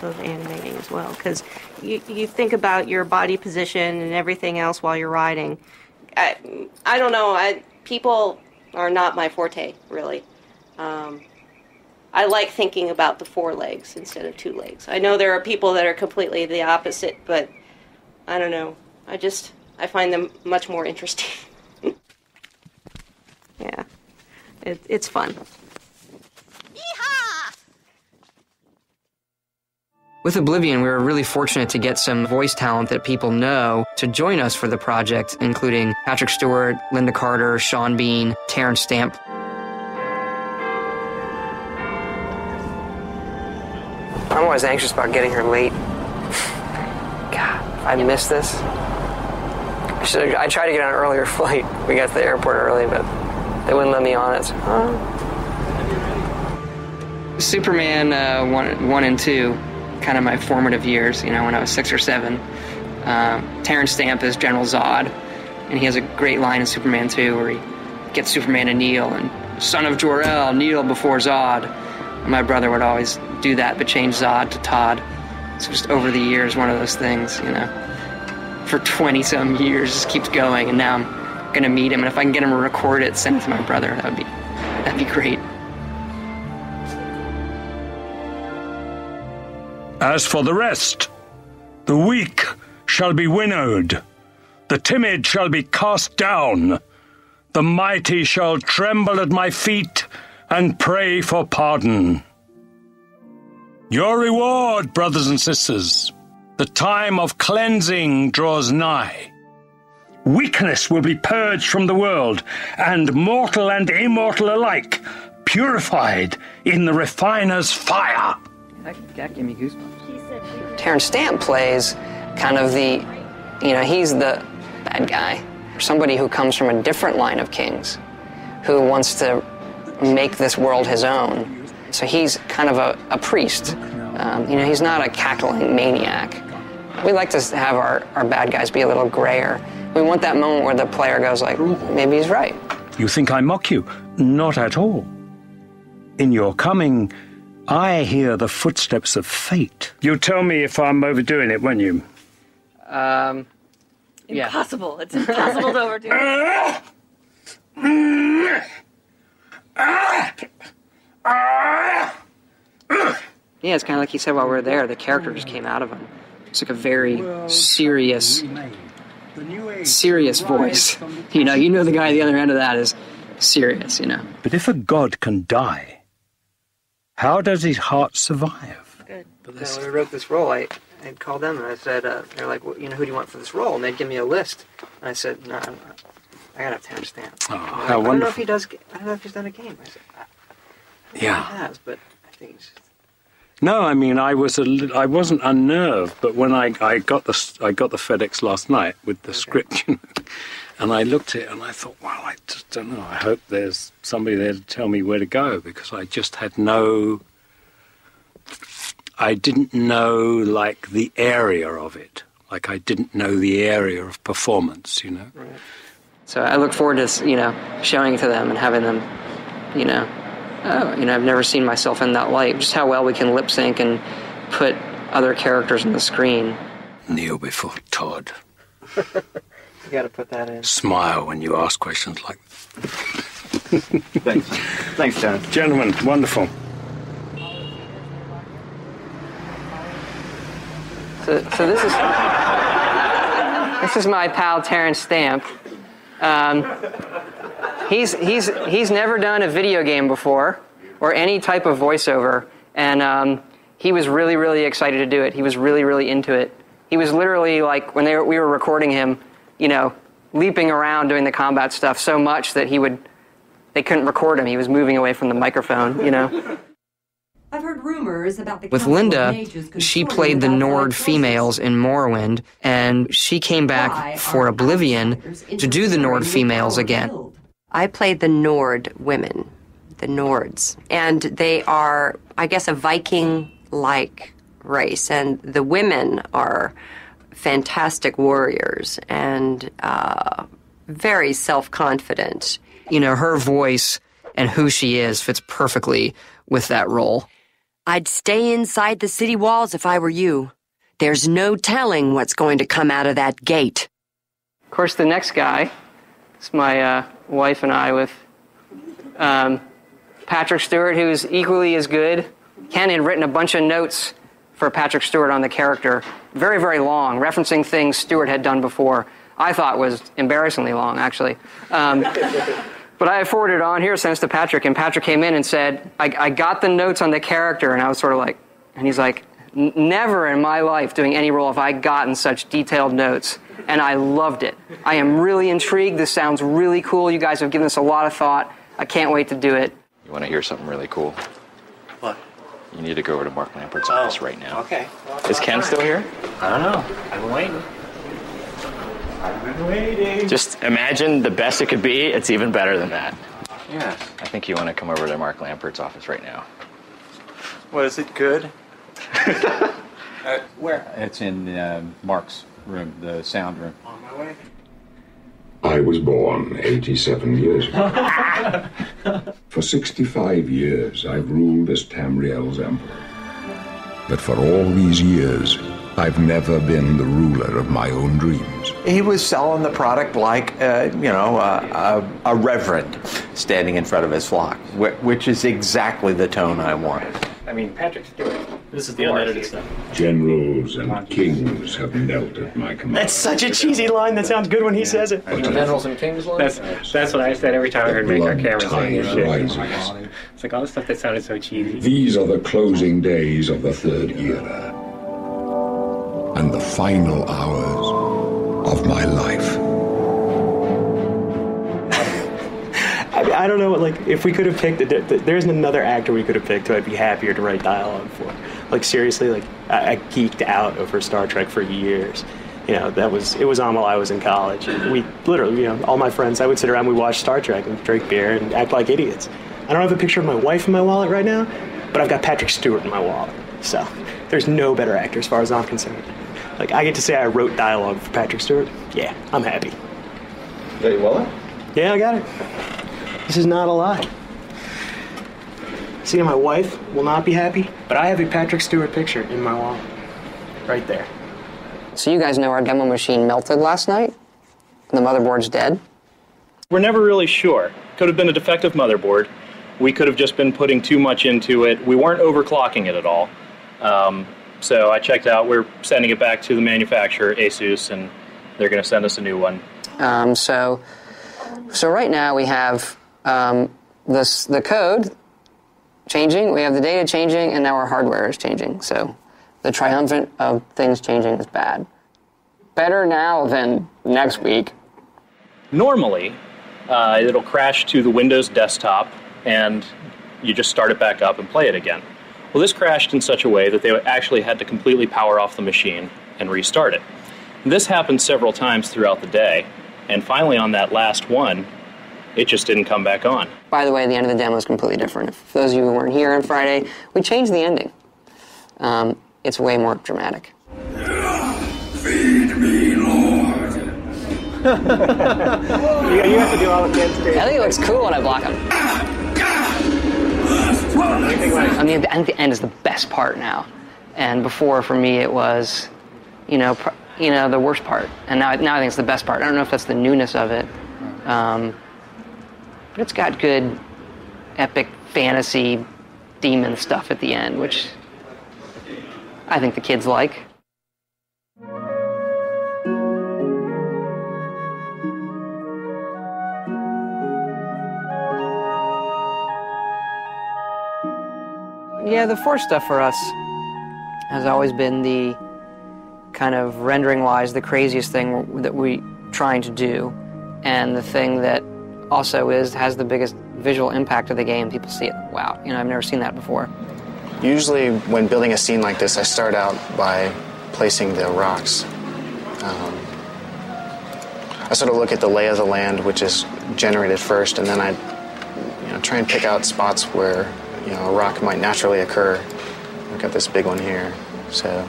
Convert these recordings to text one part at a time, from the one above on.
of animating as well, because you think about your body position and everything else while you're riding. I don't know. People are not my forte, really. I like thinking about the 4 legs instead of 2 legs. I know there are people that are completely the opposite, but I don't know. I find them much more interesting. Yeah, it's fun. With Oblivion, we were really fortunate to get some voice talent that people know to join us for the project, including Patrick Stewart, Linda Carter, Sean Bean, Terrence Stamp. I'm always anxious about getting here late. God, if I miss this. I tried to get on an earlier flight. We got to the airport early, but they wouldn't let me on it. Superman 1 and 2, kind of my formative years, when I was 6 or 7. Terrence Stamp is General Zod, and he has a great line in Superman 2 where he gets Superman to kneel, and son of Jor-El, kneel before Zod. And my brother would always do that, but change Zod to Todd. So just over the years, one of those things, for 20-some years, just keeps going, and now I'm going to meet him, and if I can get him to record it, send it to my brother, that'd be great. As for the rest, the weak shall be winnowed, the timid shall be cast down, the mighty shall tremble at my feet and pray for pardon. Your reward, brothers and sisters, the time of cleansing draws nigh. Weakness will be purged from the world, and mortal and immortal alike purified in the refiner's fire. That gave me goosebumps. Terrence Stamp plays kind of he's the bad guy. Somebody who comes from a different line of kings, who wants to make this world his own. So he's kind of a priest. He's not a cackling maniac. We like to have our bad guys be a little grayer. We want that moment where the player goes like, maybe he's right. You think I mock you? Not at all. In your coming, I hear the footsteps of fate. You'll tell me if I'm overdoing it, won't you? Yeah. Impossible. It's impossible to overdo it. Yeah, it's kind of like he said while we were there, the character just came out of him. It's like a very serious voice. You know the guy at the other end of that is serious, But if a god can die, how does his heart survive? Good. But when I wrote this role, I called them and I said, they're like, well, who do you want for this role? And they'd give me a list. And I said, no, I gotta have Terrence Stamp. Oh, how wonderful. I don't know if he's done a game. I said, yeah. He has, but I think he's... No, I mean, I wasn't unnerved, but when I got the FedEx last night with the script, and I looked at it and I thought, well, I just don't know. I hope there's somebody there to tell me where to go, because I just had I didn't know, the area of it. I didn't know the area of performance, Right. So I look forward to, showing it to them and having them, I've never seen myself in that light. Just how well we can lip sync and put other characters on the screen. Kneel before Todd. You got to put that in. Smile when you ask questions like Thanks. Thanks, John. Gentlemen, wonderful. So this is my pal Terrence Stamp. He's never done a video game before or any type of voiceover, and he was really, really excited to do it. He was really, really into it. He was literally when we were recording him, leaping around doing the combat stuff so much that they couldn't record him. He was moving away from the microphone, I've heard rumors about the With Linda, she played the Nord females in Morrowind, and she came back for Oblivion to do the Nord females again. I played the Nord women, the Nords, and they are, I guess, a Viking-like race, and the women are fantastic warriors and very self-confident. Her voice and who she is fits perfectly with that role. I'd stay inside the city walls if I were you. There's no telling what's going to come out of that gate. Of course, the next guy is my wife and I with Patrick Stewart, who's equally as good. Ken had written a bunch of notes for Patrick Stewart on the character, very, very long, referencing things Stewart had done before. I thought was embarrassingly long, actually. But I forwarded it on here, sent it to Patrick, and Patrick came in and said, I got the notes on the character, and I was sort of like, and he's like, never in my life doing any role have I gotten such detailed notes, and I loved it. I am really intrigued. This sounds really cool. You guys have given this a lot of thought. I can't wait to do it. You want to hear something really cool? What? You need to go over to Mark Lampert's office right now. Okay. Is Ken still here? I don't know. I've been waiting. Just imagine the best it could be. It's even better than that. Yes. I think you want to come over to Mark Lampert's office right now. What, is it good? Where? It's in Mark's room, the sound room. On my way. I was born 87 years ago. For 65 years, I've ruled as Tamriel's emperor. But for all these years, I've never been the ruler of my own dreams. He was selling the product like, a reverend standing in front of his flock, which is exactly the tone I want. I mean, Patrick Stewart. This is the unedited stuff. Generals and kings have knelt at my command. That's such a cheesy line. That sounds good when he says it. Generals and Kings line? That's what I said every time I heard Make Our Camera saying this shit. Rises. It's like all the stuff that sounded so cheesy. These are the closing days of the Third Era. And the final hours of my life. I don't know, like, if we could have picked, there isn't another actor we could have picked who I'd be happier to write dialogue for. Like, seriously, like, I geeked out over Star Trek for years. You know, it was on while I was in college. We literally, all my friends, I would sit around, we watch Star Trek and drink beer and act like idiots. I don't have a picture of my wife in my wallet right now, but I've got Patrick Stewart in my wallet. So, there's no better actor as far as I'm concerned. Like, I get to say I wrote dialogue for Patrick Stewart. Yeah, I'm happy. You got your wallet? Yeah, I got it. This is not a lie. See, my wife will not be happy, but I have a Patrick Stewart picture in my wallet. Right there. So you guys know our demo machine melted last night? The motherboard's dead? We're never really sure. Could have been a defective motherboard. We could have just been putting too much into it. We weren't overclocking it at all. So I checked out. We're sending it back to the manufacturer, Asus, and they're going to send us a new one. So right now we have the code changing, we have the data changing, and now our hardware is changing. So the triumvirate of things changing is bad. Better now than next week. Normally, it'll crash to the Windows desktop, and you just start it back up and play it again. Well, this crashed in such a way that they actually had to completely power off the machine and restart it. This happened several times throughout the day, and finally on that last one, it just didn't come back on. By the way, the end of the demo is completely different. For those of you who weren't here on Friday, we changed the ending. It's way more dramatic. Feed me, Lord. You have to do all the kids' I think it looks cool when I block him. I mean, the end is the best part now. And before, for me, it was, the worst part. And now I think it's the best part. I don't know if that's the newness of it. But it's got good, epic fantasy demon stuff at the end, which I think the kids like. Yeah, the Force stuff for us has always been the kind of rendering-wise the craziest thing that we're trying to do, and the thing that also has the biggest visual impact of the game. People see it, wow, I've never seen that before. Usually when building a scene like this, I start out by placing the rocks. I sort of look at the lay of the land, which is generated first, and then I try and pick out spots where a rock might naturally occur. I've got this big one here. So,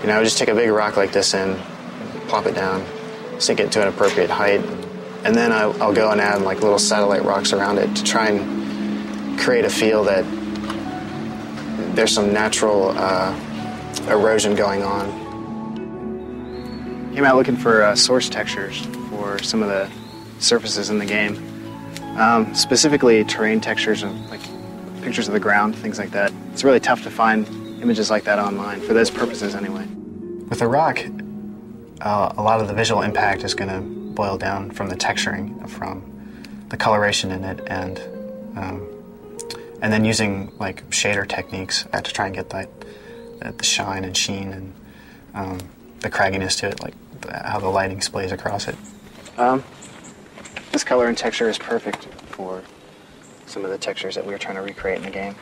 I would just take a big rock like this and plop it down, sink it to an appropriate height, and then I'll go and add like little satellite rocks around it to try and create a feel that there's some natural erosion going on. Came out looking for source textures for some of the surfaces in the game. Specifically terrain textures of like pictures of the ground, things like that. It's really tough to find images like that online, for those purposes anyway. With the rock, a lot of the visual impact is going to boil down from the texturing, from the coloration in it, and then using like shader techniques to try and get the shine and sheen and the cragginess to it, like how the lighting splays across it. This color and texture is perfect for some of the textures that we were trying to recreate in the game.